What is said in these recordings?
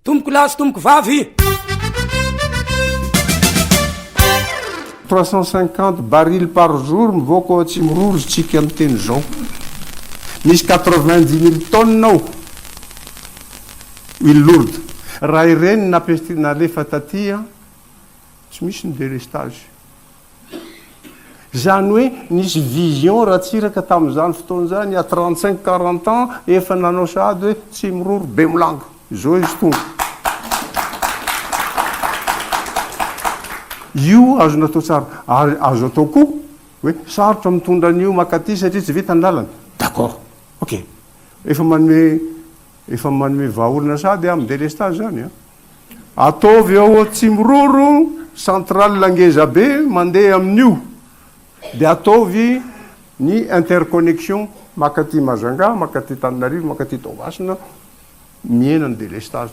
tomboko lahy sy tomboko vavy 350 barils par jour mivoaka ao Tsimororotsika amin'ny teny zao misy 90 000 tonnes ao huile lourde raha ireny nalefa tatya tsy misy ny délestage zany hoe nisy vision raha tsiraka tamin'izany fotoana zany a 35-40 ans efa nanao sady hoe Tsimororo be milanga zao izy tonga io azonao atao tsara azo atao koa hoe sarotra mitondra an'io makaty satria tsy vita ny lalana d'accord ok efa manome vahaolana sady amin'ny délestage zany ataovy ao Tsimororo centrale langeza be mandeha amin'io dia ataovy ny interconnexion makaty Majunga makaty Tananarivo makaty Toamasina miena ny délestage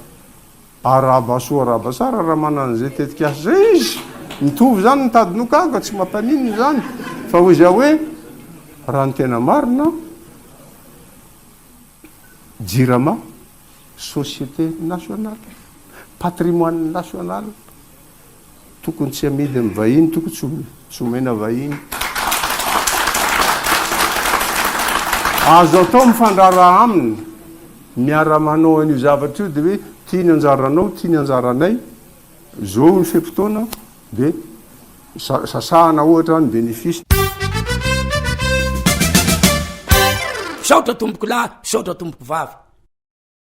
arabasoa arabasara raha manan'izay tetika asy zay izy mitovy zany nitadinokaka tsy mampanininy zany fa hoy za hoe raha ny tena marina JIRAMA société nationale patrimoine national tokony tsy amidy amin'ny vahiny tokony tsy omena vahiny azo atao mifandrara aminy miara manao an'io zavatra io dia hoe tia ny anjaranao tia ny anjaranay zao ny fe-potoana dia sasahana ohatra ny bénéfice saotra tomboko lahy saotra tomboko vavy